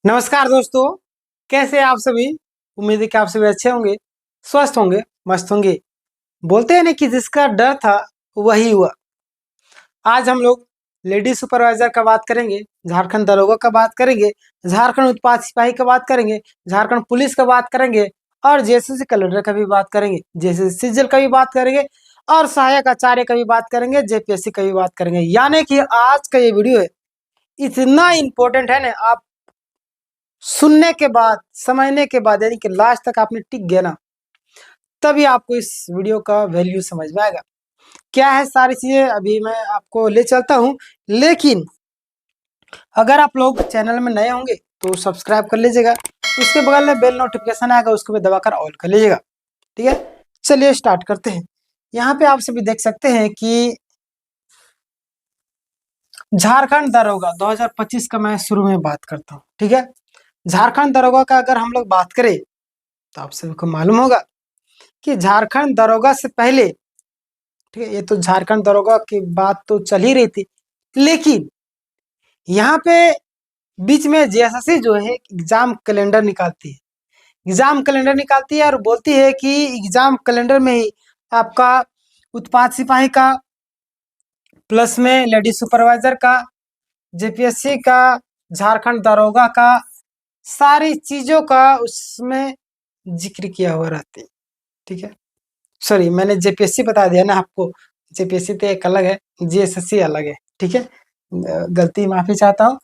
नमस्कार दोस्तों, कैसे हैं आप सभी। उम्मीद है कि आप सभी अच्छे होंगे, स्वस्थ होंगे, मस्त होंगे। बोलते हैं ना कि जिसका डर था वही हुआ। आज हम लोग लेडी सुपरवाइजर का बात करेंगे, झारखंड दरोगा का बात करेंगे, झारखंड उत्पाद सिपाही का बात करेंगे, झारखंड पुलिस का बात करेंगे और जेएसएससी कलेक्टर का भी बात करेंगे, जेएसएससी सीजीएल का भी बात करेंगे और सहायक आचार्य का भी बात करेंगे, जेपीएससी का भी बात करेंगे। यानी कि आज का ये वीडियो है इतना इम्पोर्टेंट है ना, आप सुनने के बाद, समझने के बाद, यानी कि लास्ट तक आपने टिक गया ना, तभी आपको इस वीडियो का वैल्यू समझ में आएगा। क्या है सारी चीजें अभी मैं आपको ले चलता हूं, लेकिन अगर आप लोग चैनल में नए होंगे तो सब्सक्राइब कर लीजिएगा, उसके बगल में बेल नोटिफिकेशन आएगा, उसको भी दबाकर ऑल कर लीजिएगा। ठीक है, चलिए स्टार्ट करते हैं। यहाँ पे आप सभी देख सकते हैं कि झारखंड दरोगा 2025 का मैं शुरू में बात करता हूँ। ठीक है, झारखंड दरोगा का अगर हम लोग बात करें तो आप सभी को मालूम होगा कि झारखंड दरोगा से पहले, ठीक है, ये तो झारखंड दरोगा की बात तो चल ही रही थी, लेकिन यहाँ पे बीच में जेएसएससी जो है एग्जाम कैलेंडर निकालती है, एग्जाम कैलेंडर निकालती है और बोलती है कि एग्जाम कैलेंडर में ही आपका उत्पाद सिपाही का, प्लस में लेडी सुपरवाइजर का, जेपीएससी का, झारखंड दरोगा का, सारी चीजों का उसमें जिक्र किया हुआ रहता है। ठीक है, सॉरी मैंने जेपीएससी बता दिया ना आपको, जेपीएससी तो एक अलग है, जेएसएससी अलग है। ठीक है, गलती माफी चाहता हूँ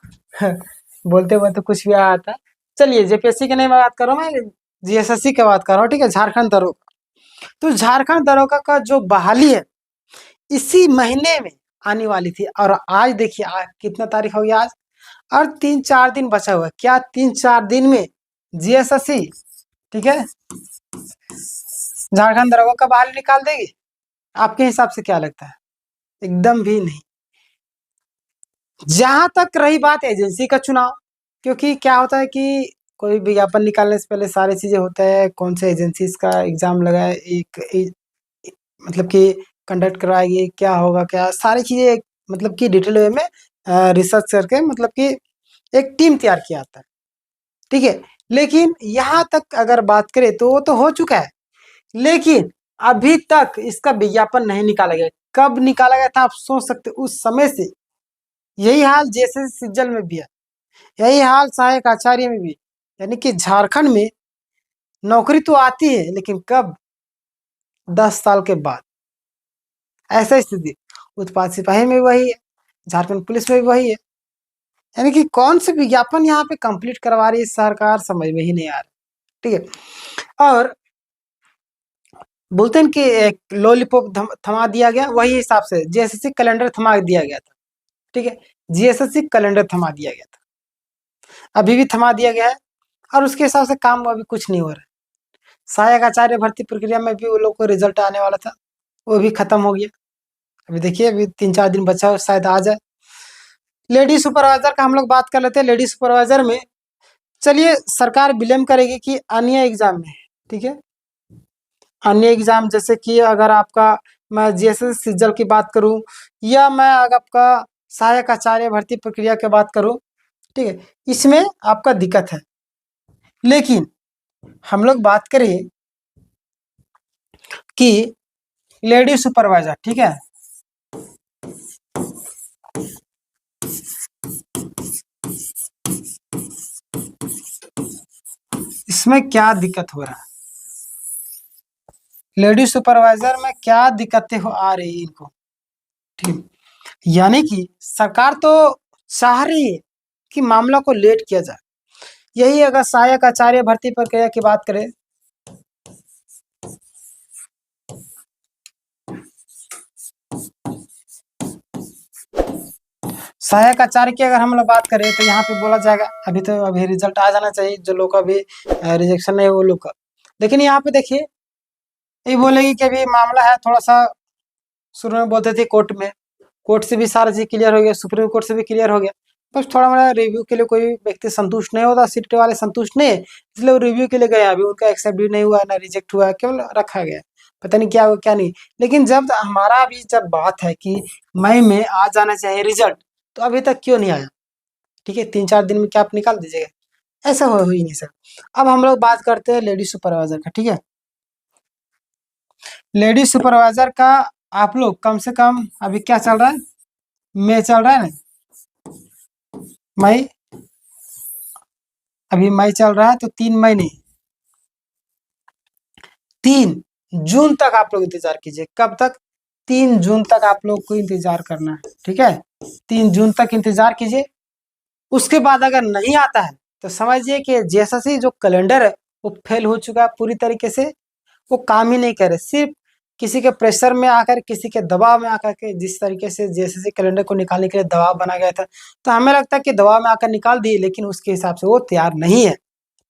बोलते हुए तो कुछ भी आ आता। चलिए जेपीएससी की नहीं मैं बात कर रहा हूँ, मैं जेएसएससी की बात कर रहा हूँ। ठीक है, झारखंड दरोगा, तो झारखंड दरोगा का जो बहाली है इसी महीने में आने वाली थी, और आज देखिए आज कितना तारीख हो गया आज, और 3-4 दिन बचा हुआ है। क्या 3-4 दिन में जीएसएससी, ठीक है, झारखंड दरोगा का बहाली निकाल देगी? आपके हिसाब से क्या लगता है? एकदम भी नहीं। जहां तक रही बात एजेंसी का चुनाव, क्योंकि क्या होता है कि कोई विज्ञापन निकालने से पहले सारी चीजें होता है, कौन से एजेंसीज का एग्जाम लगा है, मतलब कि कंडक्ट करवाएगी, क्या होगा, क्या सारी चीजें मतलब कि डिटेल वे में रिसर्च करके, मतलब कि एक टीम तैयार किया जाता है। ठीक है, लेकिन यहाँ तक अगर बात करें तो वो तो हो चुका है, लेकिन अभी तक इसका विज्ञापन नहीं निकाला गया। कब निकाला गया था आप सोच सकते, उस समय से। यही हाल जैसे सीजल में भी है, यही हाल सहायक आचार्य में भी। यानी कि झारखंड में नौकरी तो आती है, लेकिन कब? 10 साल के बाद। ऐसा स्थिति उत्पाद सिपाही में भी वही है, झारखंड पुलिस में भी वही है। यानी कि कौन से विज्ञापन यहाँ पे कंप्लीट करवा रही है सरकार, समझ में ही नहीं आ रहा। ठीक है, और बोलते हैं कि एक लॉलीपॉप थमा दिया गया, वही हिसाब से जीएसएससी कैलेंडर थमा दिया गया था। ठीक है, जीएसएससी कैलेंडर थमा दिया गया था, अभी भी थमा दिया गया है, और उसके हिसाब से काम अभी कुछ नहीं हो रहा है। सहायक आचार्य भर्ती प्रक्रिया में भी वो लोग को रिजल्ट आने वाला था, वो भी खत्म हो गया। अभी देखिए अभी 3-4 दिन बचा है, शायद आ जाए। लेडी सुपरवाइजर का हम लोग बात कर लेते हैं। लेडी सुपरवाइजर में चलिए सरकार ब्लेम करेगी कि अन्य एग्जाम में, ठीक है, अन्य एग्जाम जैसे कि अगर आपका, मैं जीएसएस सीजल की बात करूं, या मैं अगर आपका सहायक आचार्य भर्ती प्रक्रिया की बात करूं, ठीक है, इसमें आपका दिक्कत है। लेकिन हम लोग बात करें कि लेडी सुपरवाइजर, ठीक है, इसमें क्या दिक्कत हो रहा है, लेडी सुपरवाइजर में क्या दिक्कतें आ रही है इनको। ठीक, यानी कि सरकार तो चाह रही है कि मामला को लेट किया जाए। यही अगर सहायक आचार्य भर्ती प्रक्रिया की बात करें, सहायक आचार्य की अगर हम लोग बात करें तो यहाँ पे बोला जाएगा अभी रिजल्ट आ जाना चाहिए, जो लोग का अभी रिजेक्शन है वो लोग का। लेकिन यहाँ पे देखिए ये बोलेगी कि अभी मामला है थोड़ा सा, शुरू में बोलते थे कोर्ट में, कोर्ट से भी सारा चीज क्लियर हो गया, सुप्रीम कोर्ट से भी क्लियर हो गया, बस थोड़ा मोड़ा रिव्यू के लिए कोई व्यक्ति संतुष्ट नहीं होता, सीट वाले संतुष्ट नहीं है, इसलिए वो रिव्यू के लिए गए। अभी उनका एक्सेप्ट भी नहीं हुआ, ना रिजेक्ट हुआ, केवल रखा गया, पता नहीं क्या हुआ क्या नहीं। लेकिन जब हमारा अभी जब बात है कि मई में आ जाना चाहिए रिजल्ट, तो अभी तक क्यों नहीं आया? ठीक है, 3-4 दिन में क्या आप निकाल दीजिएगा? ऐसा हो ही नहीं सकता। अब हम लोग बात करते हैं लेडी सुपरवाइजर का, ठीक है। लेडी सुपरवाइजर का आप लोग कम से कम अभी क्या चल रहा है, मई चल रहा है ना, मई, अभी मई चल रहा है तो 3 महीने, 3 जून तक आप लोग इंतजार कीजिए। कब तक? 3 जून तक आप लोग को इंतजार करना है, ठीक है। 3 जून तक इंतजार कीजिए। उसके बाद अगर नहीं आता है तो समझिए कि जैसा से जो कैलेंडर है वो फेल हो चुका है पूरी तरीके से, वो काम ही नहीं करे। सिर्फ किसी के प्रेशर में आकर, किसी के दबाव में आकर के, जिस तरीके से जैसे से कैलेंडर को निकालने के लिए दबाव बना गया था, तो हमें लगता है कि दबाव में आकर निकाल दिए, लेकिन उसके हिसाब से वो तैयार नहीं है,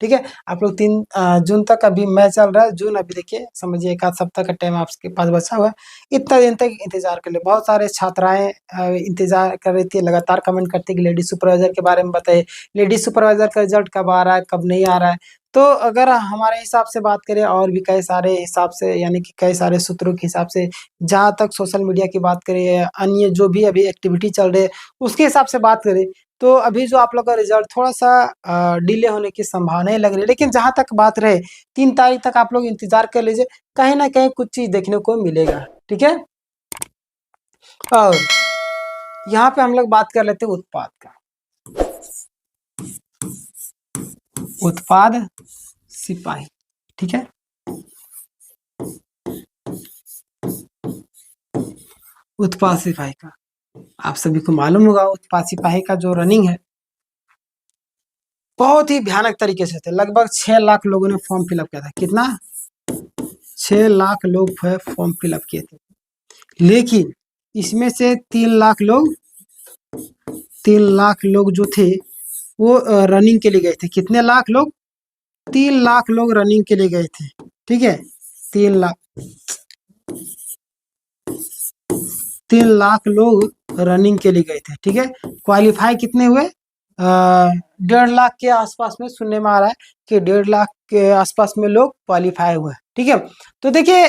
ठीक है। आप लोग 3 जून तक, अभी मई चल रहा है, जून अभी देखिए, समझिए 1 आध सप्ताह का टाइम आपके पास बचा हुआ है। इतना दिन तक इंतजार कर ले। बहुत सारे छात्राएं इंतजार कर रही थी, लगातार कमेंट करती कि लेडी सुपरवाइजर के बारे में बताइए, लेडी सुपरवाइजर का रिजल्ट कब आ रहा है, कब नहीं आ रहा है। तो अगर हमारे हिसाब से बात करें, और भी कई सारे हिसाब से, यानी कि कई सारे सूत्रों के हिसाब से, जहाँ तक सोशल मीडिया की बात करें या अन्य जो भी अभी एक्टिविटी चल रही है उसके हिसाब से बात करें, तो अभी जो आप लोग का रिजल्ट थोड़ा सा डिले होने की संभावना लग रही है। लेकिन जहां तक बात रहे, 3 तारीख तक आप लोग इंतजार कर लीजिए, कहीं ना कहीं कुछ चीज देखने को मिलेगा, ठीक है। और यहाँ पे हम लोग बात कर लेते हैं उत्पाद का। उत्पाद सिपाही, ठीक है। उत्पाद सिपाही का आप सभी को मालूम होगा, उत्पाद सिपाही का जो रनिंग है बहुत ही भयानक तरीके से थे। लगभग 6 लाख लोगों ने फॉर्म फिलअप किया था। कितना? 6 लाख लोग फॉर्म फिलअप किए थे, लेकिन इसमें से 3 लाख लोग, 3 लाख लोग जो थे वो रनिंग के लिए गए थे। कितने लाख लोग? 3 लाख लोग रनिंग के लिए गए थे, ठीक है। 3 लाख, 3 लाख लोग रनिंग के लिए गए थे, ठीक है। क्वालिफाई कितने हुए? 1.5 लाख के आसपास में सुनने में आ रहा है कि 1.5 लाख के आसपास में लोग क्वालिफाई हुए, ठीक है। तो देखिए,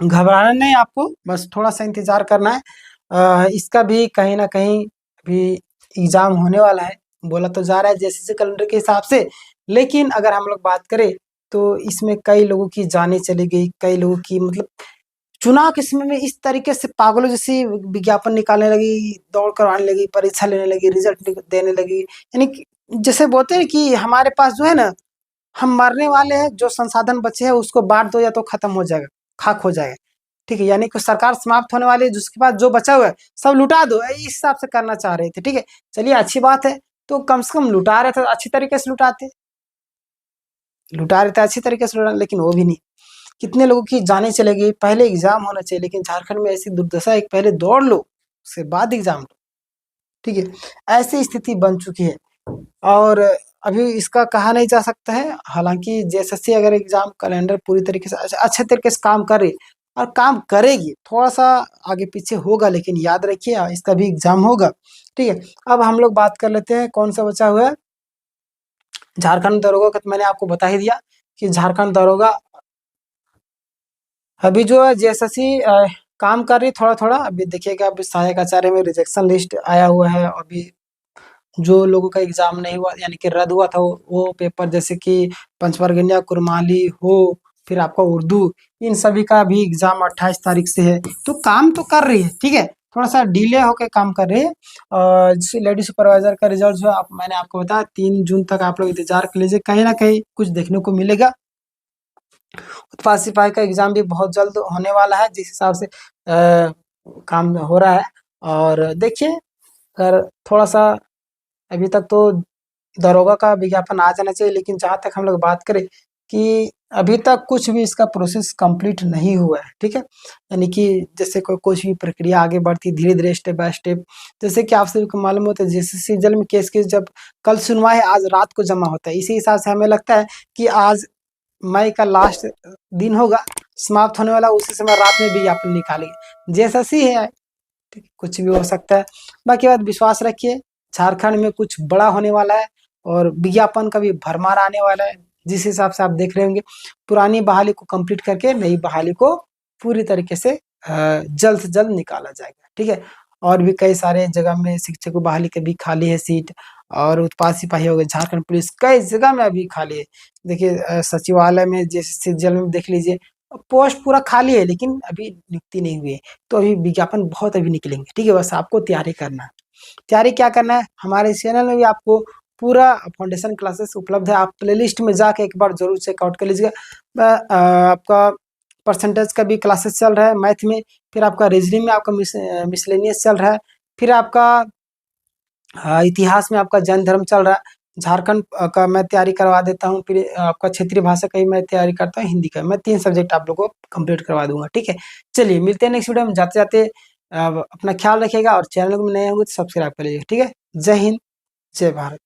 घबराना नहीं आपको, बस थोड़ा सा इंतजार करना है। इसका भी कहीं ना कहीं भी एग्जाम होने वाला है, बोला तो जा रहा है जैसे कैलेंडर के हिसाब से। लेकिन अगर हम लोग बात करें तो इसमें कई लोगों की जानें चली गई, कई लोगों की, मतलब चुनाव के समय में इस तरीके से पागलों जैसी विज्ञापन निकालने लगी, दौड़ करवाने लगी, परीक्षा लेने लगी, रिजल्ट देने लगी। यानी कि जैसे बोलते हैं कि हमारे पास जो है ना, हम मरने वाले हैं, जो संसाधन बचे हैं उसको बांट दो या तो खत्म हो जाएगा, खाक हो जाएगा, ठीक है। यानी कि सरकार समाप्त होने वाली है, जिसके पास जो बचा हुआ है सब लुटा दो, इस हिसाब से करना चाह रहे थे, ठीक है। चलिए, अच्छी बात है। तो कम से कम लुटा रहे थे, अच्छी तरीके से लुटाते, लुटा रहे थे अच्छी तरीके से लुटा, लेकिन वो भी नहीं। कितने लोगों की जाने चलेगी। पहले एग्जाम होना चाहिए, लेकिन झारखंड में ऐसी दुर्दशा है कि पहले दौड़ लो, उसके बाद एग्जाम लो, ठीक है। ऐसी स्थिति बन चुकी है। और अभी इसका कहा नहीं जा सकता है। हालांकि जैसे अगर एग्जाम कैलेंडर पूरी तरीके से अच्छे तरीके से काम कर रही और काम करेगी, थोड़ा सा आगे पीछे होगा, लेकिन याद रखिए इसका भी एग्जाम होगा, ठीक है। अब हम लोग बात कर लेते हैं कौन सा बचा हुआ है। झारखंड दरोगा का तो मैंने आपको बता ही दिया कि झारखंड दरोगा अभी जो है जेएसएससी काम कर रही थोड़ा थोड़ा। अभी देखिएगा, अभी सहायक आचार्य में रिजेक्शन लिस्ट आया हुआ है। अभी जो लोगों का एग्जाम नहीं हुआ, यानी कि रद्द हुआ था, वो पेपर, जैसे कि पंचवर्गीय कुरमाली हो, फिर आपका उर्दू, इन सभी का भी एग्जाम 28 तारीख से है। तो काम तो कर रही है, ठीक है, थोड़ा सा डिले होकर काम कर रही है। और जैसे लेडी सुपरवाइजर का रिजल्ट जो है, मैंने आपको बताया 3 जून तक आप लोग इंतजार कर लीजिए, कहीं ना कहीं कुछ देखने को मिलेगा। उत्पाद सिपाही का एग्जाम भी बहुत जल्द होने वाला है, जिस हिसाब से काम हो रहा है। और देखिए, अगर थोड़ा सा, अभी तक तो दरोगा का विज्ञापन आ जाना चाहिए, लेकिन जहाँ तक हम लोग बात करें कि अभी तक कुछ भी इसका प्रोसेस कंप्लीट नहीं हुआ है, ठीक है। यानी कि जैसे कोई कुछ भी प्रक्रिया आगे बढ़ती धीरे धीरे, स्टेप बाय स्टेप। जैसे कि आप सभी को मालूम होता है, जैसे जल में केस की जब कल सुनवाई है, आज रात को जमा होता है, इसी हिसाब से हमें लगता है कि आज मई का लास्ट दिन होगा, समाप्त होने वाला, उसी समय रात में विज्ञापन निकालेंगे। जैसा सी है, ठीक, कुछ भी हो सकता है। बाकी बात विश्वास रखिए, झारखंड में कुछ बड़ा होने वाला है और विज्ञापन का भी भरमार आने वाला है। जिस हिसाब से आप देख रहे होंगे, पुरानी बहाली को कंप्लीट करके नई बहाली को पूरी तरीके से जल्द से जल्द निकाला जाएगा, ठीक है। और भी कई सारे जगह में शिक्षक बहाली के भी खाली है सीट। और उत्पाद सिपाही हो गए, झारखंड पुलिस, कई जगह में अभी खाली है। देखिए सचिवालय में जैसे जल में देख लीजिए, पोस्ट पूरा खाली है लेकिन अभी नियुक्ति नहीं हुई है। तो अभी विज्ञापन बहुत अभी निकलेंगे, ठीक है, बस आपको तैयारी करना है। तैयारी क्या करना है, हमारे चैनल में भी आपको पूरा फाउंडेशन क्लासेस उपलब्ध है। आप प्लेलिस्ट में जाके एक बार जरूर चेकआउट कर लीजिएगा। आपका परसेंटेज का भी क्लासेस चल रहा है मैथ में, फिर आपका रीजनिंग में आपका मिसलेनियस चल रहा है, फिर आपका इतिहास में आपका जैन धर्म चल रहा है, झारखंड का मैं तैयारी करवा देता हूँ, फिर आपका क्षेत्रीय भाषा का ही मैं तैयारी करता हूँ, हिंदी का। मैं 3 सब्जेक्ट आप लोगों को कंप्लीट करवा दूंगा, ठीक है। चलिए मिलते हैं नेक्स्ट वीडियो में। जाते जाते अपना ख्याल रखिएगा और चैनल को नए होंगे तो सब्सक्राइब कर लीजिएगा, ठीक है। जय हिंद, जय भारत।